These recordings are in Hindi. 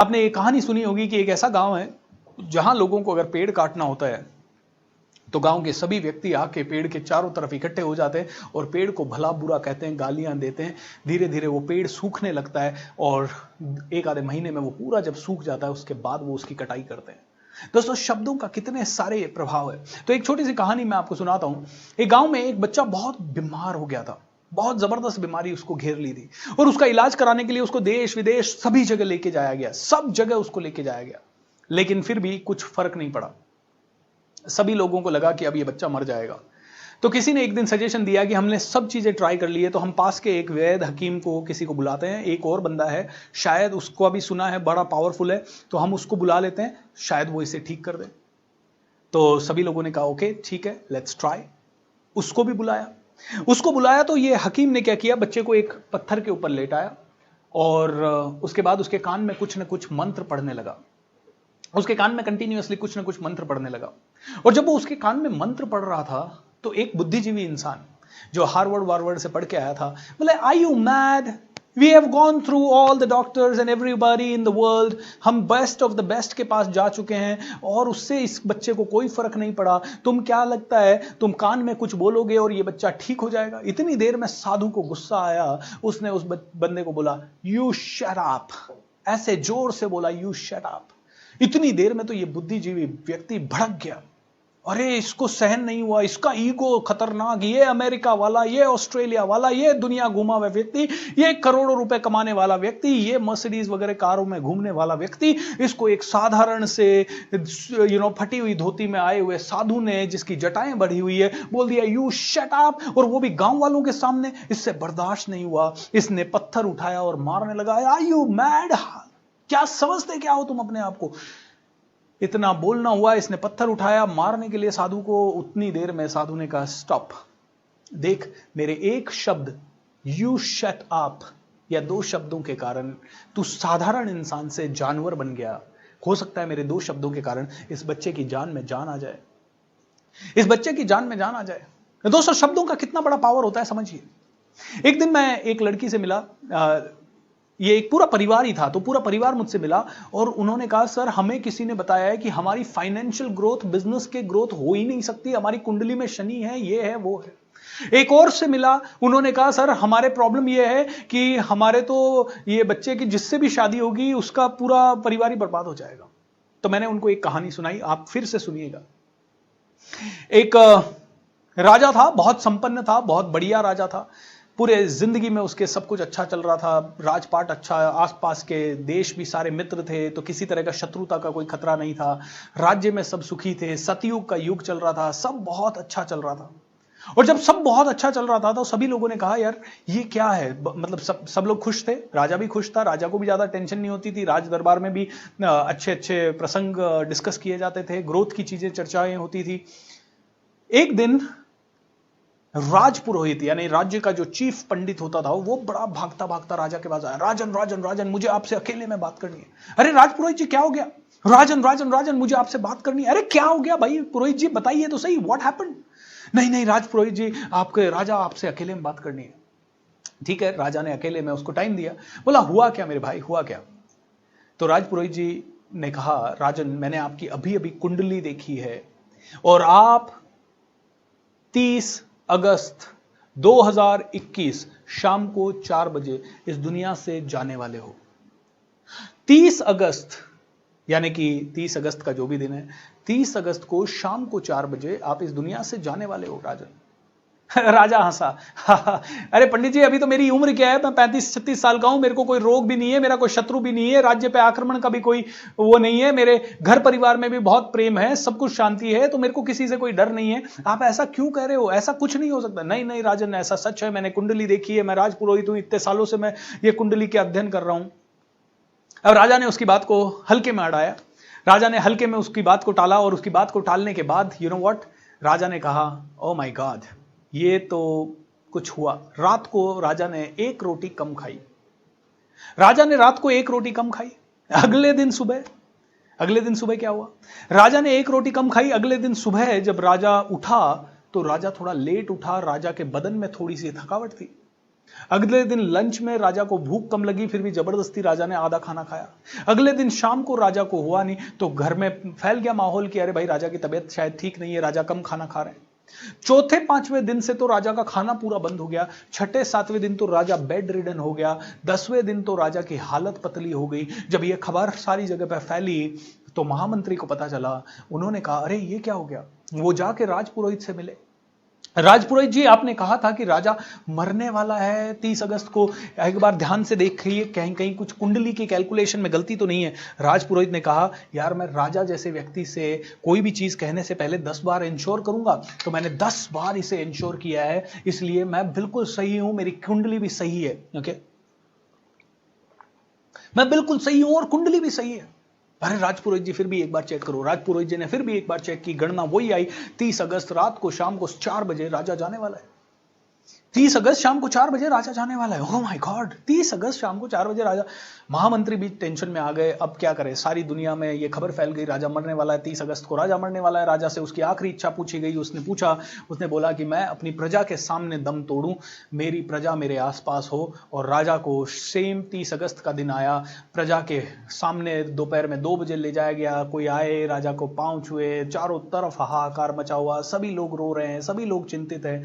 आपने एक कहानी सुनी होगी कि एक ऐसा गांव है जहां लोगों को अगर पेड़ काटना होता है तो गांव के सभी व्यक्ति आके पेड़ के चारों तरफ इकट्ठे हो जाते हैं और पेड़ को भला बुरा कहते हैं, गालियां देते हैं। धीरे धीरे वो पेड़ सूखने लगता है और एक आधे महीने में वो पूरा जब सूख जाता है उसके बाद वो उसकी कटाई करते हैं। दोस्तों, शब्दों का कितने सारे प्रभाव है। तो एक छोटी सी कहानी मैं आपको सुनाता हूं। एक गांव में एक बच्चा बहुत बीमार हो गया था, बहुत जबरदस्त बीमारी उसको घेर ली थी और उसका इलाज कराने के लिए उसको देश विदेश सभी जगह लेके जाया गया, सब जगह उसको लेके जाया गया, लेकिन फिर भी कुछ फर्क नहीं पड़ा। सभी लोगों को लगा कि अब ये बच्चा मर जाएगा। तो किसी ने एक दिन सजेशन दिया कि हमने सब चीजें ट्राई कर ली है, तो हम पास के एक वैद्य हकीम को किसी को बुलाते हैं। एक और बंदा है, शायद उसको अभी सुना है बड़ा पावरफुल है, तो हम उसको बुला लेते हैं, शायद वो इसे ठीक कर दे। तो सभी लोगों ने कहा ओके ठीक है, लेट्स ट्राई। उसको भी बुलाया तो ये हकीम ने क्या किया, बच्चे को एक पत्थर के ऊपर लेटाया और उसके बाद उसके कान में कुछ न कुछ मंत्र पढ़ने लगा। उसके कान में कंटिन्यूअसली कुछ न कुछ मंत्र पढ़ने लगा। और जब वो उसके कान में मंत्र पढ़ रहा था तो एक बुद्धिजीवी इंसान जो हार्वर्ड से पढ़ के आया था बोले, are you mad? We have gone through all the doctors and everybody in the world. हम बेस्ट ऑफ द बेस्ट के पास जा चुके हैं और उससे इस बच्चे को कोई फर्क नहीं पड़ा। तुम क्या लगता है तुम कान में कुछ बोलोगे और ये बच्चा ठीक हो जाएगा? इतनी देर में साधु को गुस्सा आया। उसने उस बंदे को बोला, यू शट अप। ऐसे जोर से बोला, यू शट अप। इतनी देर में तो ये बुद्धिजीवी व्यक्ति भड़क गया। अरे इसको सहन नहीं हुआ, इसका ईगो खतरनाक, ये अमेरिका वाला, ये ऑस्ट्रेलिया वाला, ये दुनिया घुमा हुआ व्यक्ति, ये करोड़ों रुपए कमाने वाला व्यक्ति, ये मर्सिडीज वगैरह कारों में घूमने वाला व्यक्ति, इसको एक साधारण से फटी हुई धोती में आए हुए साधु ने, जिसकी जटाएं बढ़ी हुई है, बोल दिया यू शट अप, और वो भी गांव वालों के सामने। इससे बर्दाश्त नहीं हुआ, इसने पत्थर उठाया और मारने लगा। Are you mad? क्या समझते क्या हो तुम अपने आप को? इतना बोलना हुआ, इसने पत्थर उठाया मारने के लिए साधु को। उतनी देर में साधु ने कहा, स्टॉप, देख, मेरे एक शब्द यू शट अप या दो शब्दों के कारण तू साधारण इंसान से जानवर बन गया। हो सकता है मेरे दो शब्दों के कारण इस बच्चे की जान में जान आ जाए, इस बच्चे की जान में जान आ जाए। दोस्तों, शब्दों का कितना बड़ा पावर होता है समझिए। एक दिन मैं एक लड़की से मिला, ये एक पूरा परिवार ही था, तो पूरा परिवार मुझसे मिला और उन्होंने कहा, सर हमें किसी ने बताया है कि हमारी फाइनेंशियल ग्रोथ, बिजनेस के ग्रोथ हो ही नहीं सकती, हमारी कुंडली में शनि है, ये है वो है। एक और से मिला, उन्होंने कहा, सर हमारे प्रॉब्लम ये है कि हमारे तो ये बच्चे की जिससे भी शादी होगी उसका पूरा परिवार ही बर्बाद हो जाएगा। तो मैंने उनको एक कहानी सुनाई, आप फिर से सुनिएगा। एक राजा था, बहुत संपन्न था, बहुत बढ़िया राजा था। पूरे जिंदगी में उसके सब कुछ अच्छा चल रहा था, राजपाट अच्छा, आसपास के देश भी सारे मित्र थे, तो किसी तरह का शत्रुता का कोई खतरा नहीं था। राज्य में सब सुखी थे, सतयुग का युग चल रहा था, सब बहुत अच्छा चल रहा था। और जब सब बहुत अच्छा चल रहा था तो सभी लोगों ने कहा, यार ये क्या है, मतलब सब लोग खुश थे, राजा भी खुश था, राजा को भी ज्यादा टेंशन नहीं होती थी, राज दरबार में भी अच्छे अच्छे प्रसंग डिस्कस किए जाते थे, ग्रोथ की चीजें चर्चाएं होती थी। एक दिन राजपुरोहित यानी राज्य का जो चीफ पंडित होता था वो बड़ा भागता भागता राजा के पास आया। राजन राजन राजन, मुझे आपसे अकेले में बात करनी है। अरे राजपुरोहित जी क्या हो गया? राजन राजन राजन, मुझे आपसे बात करनी है। अरे क्या हो गया भाई पुरोहित जी, बताइए तो सही, व्हाट हैपेंड? नहीं नहीं राजपुरोहित जी, आपके राजा आपसे अकेले में बात करनी है। ठीक है, राजा ने अकेले में उसको टाइम दिया। बोला, हुआ क्या मेरे भाई, हुआ क्या? तो राजपुरोहित जी ने कहा, राजन मैंने आपकी अभी अभी कुंडली देखी है और आप 30 अगस्त 2021 शाम को 4 बजे इस दुनिया से जाने वाले हो। 30 अगस्त यानी कि 30 अगस्त का जो भी दिन है, 30 अगस्त को शाम को 4 बजे आप इस दुनिया से जाने वाले हो राजन। राजा हंसा, अरे पंडित जी अभी तो मेरी उम्र क्या है, मैं 35-36 साल का हूं, मेरे को कोई रोग भी नहीं है, मेरा कोई शत्रु भी नहीं है, राज्य पे आक्रमण का भी कोई वो नहीं है, मेरे घर परिवार में भी बहुत प्रेम है, सब कुछ शांति है, तो मेरे को किसी से कोई डर नहीं है। आप ऐसा क्यों कह रहे हो? ऐसा कुछ नहीं हो सकता। नहीं नहीं राजन, ऐसा सच है, मैंने कुंडली देखी है, मैं राजपुरोहित हूं, इतने सालों से मैं ये कुंडली के अध्ययन कर रहा हूं। अब राजा ने उसकी बात को हल्के में अड़ाया, राजा ने हल्के में उसकी बात को टाला और उसकी बात को टालने के बाद यू नो व्हाट, राजा ने कहा, ओ माय गॉड, ये तो कुछ हुआ। रात को राजा ने एक रोटी कम खाई। राजा ने रात को एक रोटी कम खाई। अगले दिन सुबह क्या हुआ? राजा ने एक रोटी कम खाई। अगले दिन सुबह जब राजा उठा तो राजा थोड़ा लेट उठा, राजा के बदन में थोड़ी सी थकावट थी। अगले दिन लंच में राजा को भूख कम लगी, फिर भी जबरदस्ती राजा ने आधा खाना खाया। अगले दिन शाम को राजा को हुआ नहीं, तो घर में फैल गया माहौल कि अरे भाई राजा की तबीयत शायद ठीक नहीं है, राजा कम खाना खा रहे हैं। चौथे पांचवें दिन से तो राजा का खाना पूरा बंद हो गया। छठे सातवें दिन तो राजा बेड रिडन हो गया। 10वें दिन तो राजा की हालत पतली हो गई। जब यह खबर सारी जगह पर फैली तो महामंत्री को पता चला। उन्होंने कहा अरे ये क्या हो गया। वो जाके राजपुरोहित से मिले। राजपुरोहित जी, आपने कहा था कि राजा मरने वाला है 30 अगस्त को, एक बार ध्यान से देखिए कहीं कहीं कुछ कुंडली की कैलकुलेशन में गलती तो नहीं है। राजपुरोहित ने कहा यार मैं राजा जैसे व्यक्ति से कोई भी चीज कहने से पहले 10 बार इंश्योर करूंगा, तो मैंने 10 बार इसे इंश्योर किया है, इसलिए मैं बिल्कुल सही हूं, मेरी कुंडली भी सही है। ओके, मैं बिल्कुल सही हूं और कुंडली भी सही है। अरे राजपुरोहित जी फिर भी एक बार चेक करो। राजपुरोहित जी ने फिर भी एक बार चेक की, गणना वही आई 30 अगस्त रात को शाम को 4 बजे राजा जाने वाला है। 30 अगस्त शाम को 4 बजे राजा जाने वाला है। ओह माय गॉड, 30 अगस्त शाम को 4 बजे राजा। महामंत्री भी टेंशन में आ गए, अब क्या करें। सारी दुनिया में ये खबर फैल गई राजा मरने वाला है, 30 अगस्त को राजा मरने वाला है। राजा से उसकी आखिरी इच्छा पूछी गई। उसने बोला कि मैं अपनी प्रजा के सामने दम तोड़ूं, मेरी प्रजा मेरे आसपास हो। और राजा को सेम 30 अगस्त का दिन आया, प्रजा के सामने दोपहर में 2 बजे ले जाया गया। कोई आए, राजा को पांव छुए, चारों तरफ हाहाकार मचा हुआ, सभी लोग रो रहे हैं, सभी लोग चिंतित हैं।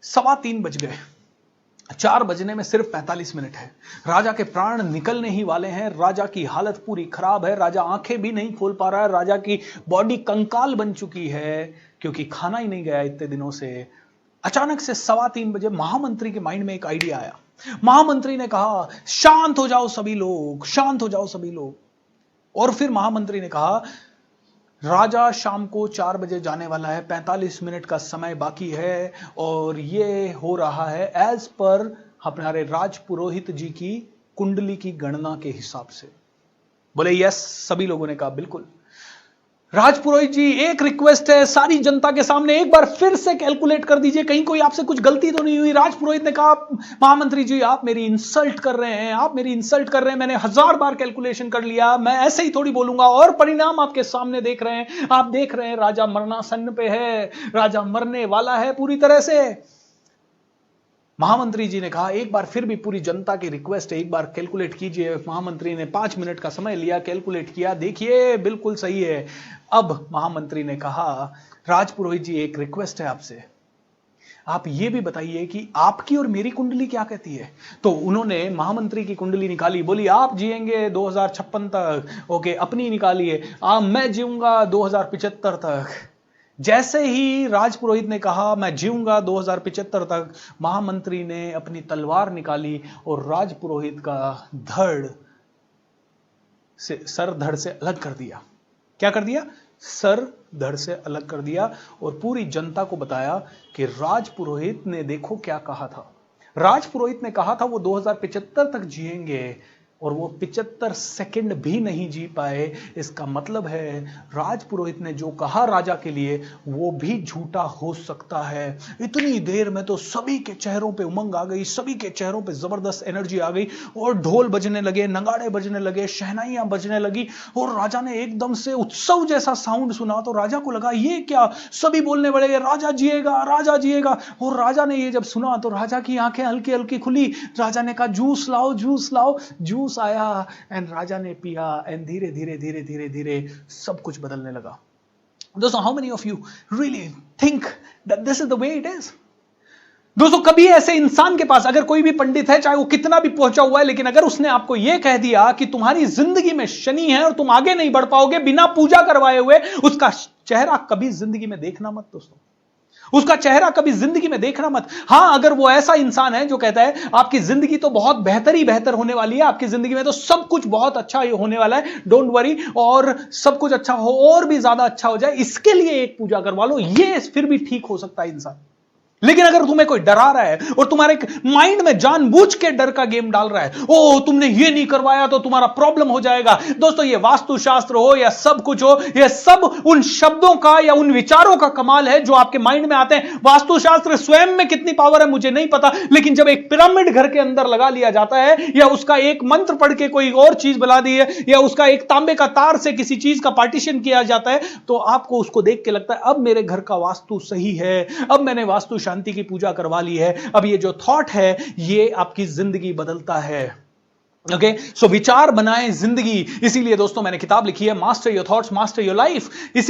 3:15 बज गए। 4 बजने में सिर्फ 45 मिनट है। राजा के प्राण निकलने ही वाले हैं। राजा की हालत पूरी खराब है। राजा आंखें भी नहीं खोल पा रहा है। राजा की बॉडी कंकाल बन चुकी है क्योंकि खाना ही नहीं गया इतने दिनों से। अचानक से 3:15 बजे महामंत्री के माइंड में एक आइडिया आया। महामंत्री ने कहा शांत हो जाओ सभी लोग, शांत हो जाओ सभी लोग। और फिर महामंत्री ने कहा राजा शाम को 4 बजे जाने वाला है, 45 मिनट का समय बाकी है और ये हो रहा है एज पर हमारे राजपुरोहित जी की कुंडली की गणना के हिसाब से। बोले यस, सभी लोगों ने कहा बिल्कुल। राजपुरोहित जी एक रिक्वेस्ट है, सारी जनता के सामने एक बार फिर से कैलकुलेट कर दीजिए, कहीं कोई आपसे कुछ गलती तो नहीं हुई। राजपुरोहित ने कहा महामंत्री जी आप मेरी इंसल्ट कर रहे हैं, आप मेरी इंसल्ट कर रहे हैं। मैंने 1000 बार कैलकुलेशन कर लिया, मैं ऐसे ही थोड़ी बोलूंगा। और परिणाम आपके सामने देख रहे हैं, आप देख रहे हैं राजा मरणासन्न पे है, राजा मरने वाला है पूरी तरह से। महामंत्री जी ने कहा एक बार फिर भी पूरी जनता की रिक्वेस्ट है, एक बार कैलकुलेट कीजिए। महामंत्री ने 5 मिनट का समय लिया, कैलकुलेट किया, देखिए बिल्कुल सही है। अब महामंत्री ने कहा राजपुरोहित जी एक रिक्वेस्ट है आपसे, आप ये भी बताइए कि आपकी और मेरी कुंडली क्या कहती है। तो उन्होंने महामंत्री की कुंडली निकाली, बोली आप जिएंगे 2056 तक। ओके, अपनी निकालिए, मैं जीऊंगा 2075 तक। जैसे ही राजपुरोहित ने कहा मैं जीऊंगा 2075 तक, महामंत्री ने अपनी तलवार निकाली और राजपुरोहित का सर धड़ से अलग कर दिया। क्या कर दिया? सर धड़ से अलग कर दिया और पूरी जनता को बताया कि राजपुरोहित ने देखो क्या कहा था। राजपुरोहित ने कहा था वो 2075 तक जिएंगे और वो 75 सेकंड भी नहीं जी पाए। इसका मतलब है राजपुरोहित ने जो कहा राजा के लिए वो भी झूठा हो सकता है। इतनी देर में तो सभी के चेहरों पे उमंग आ गई, सभी के चेहरों पे जबरदस्त एनर्जी आ गई और ढोल बजने लगे, नगाड़े बजने लगे, शहनाइयां बजने लगी और राजा ने एकदम से उत्सव जैसा साउंड सुना तो राजा को लगा ये क्या, सभी बोलने लगे राजा जिएगा, राजा जिएगा। और राजा ने ये जब सुना तो राजा की आंखें हल्की हल्की खुली। राजा ने कहा जूस लाओ, जूस लाओ। जूस आया एंड राजा ने पिया एंड धीरे धीरे धीरे धीरे धीरे सब कुछ बदलने लगा। दोस्तों, how many of you really think that this is the way it is? दोस्तों, कभी ऐसे इंसान के पास अगर कोई भी पंडित है, चाहे वो कितना भी पहुंचा हुआ है, लेकिन अगर उसने आपको यह कह दिया कि तुम्हारी जिंदगी में शनि है और तुम आगे नहीं बढ़ पाओगे बिना पूजा करवाए हुए, उसका चेहरा कभी जिंदगी में देखना मत दोस्तों, उसका चेहरा कभी जिंदगी में देखना मत। हां, अगर वो ऐसा इंसान है जो कहता है आपकी जिंदगी तो बहुत बेहतर ही बेहतर होने वाली है, आपकी जिंदगी में तो सब कुछ बहुत अच्छा ही होने वाला है, डोंट वरी, और सब कुछ अच्छा हो और भी ज्यादा अच्छा हो जाए, इसके लिए एक पूजा करवा लो, ये फिर भी ठीक हो सकता है इंसान। लेकिन अगर तुम्हें कोई डरा रहा है और तुम्हारे माइंड में जानबूझ के डर का गेम डाल रहा है, ओ तुमने ये नहीं करवाया तो तुम्हारा प्रॉब्लम हो जाएगा, दोस्तों ये वास्तुशास्त्र हो या सब कुछ हो, यह सब उन शब्दों का या उन विचारों का कमाल है जो आपके माइंड में आते हैं। वास्तुशास्त्र स्वयं में कितनी पावर है मुझे नहीं पता, लेकिन जब एक पिरामिड घर के अंदर लगा लिया जाता है या उसका एक मंत्र पढ़ के कोई और चीज बना दी है या उसका एक तांबे का तार से किसी चीज का पार्टीशन किया जाता है, तो आपको उसको देख के लगता है अब मेरे घर का वास्तु सही है, अब मैंने वास्तुशास्त्र शांति की पूजा करवा ली है, अब ये जो थॉट है ये आपकी जिंदगी बदलता है। ओके, सो विचार बनाएं जिंदगी। इसीलिए दोस्तों मैंने किताब लिखी है master your thoughts master your life. इसी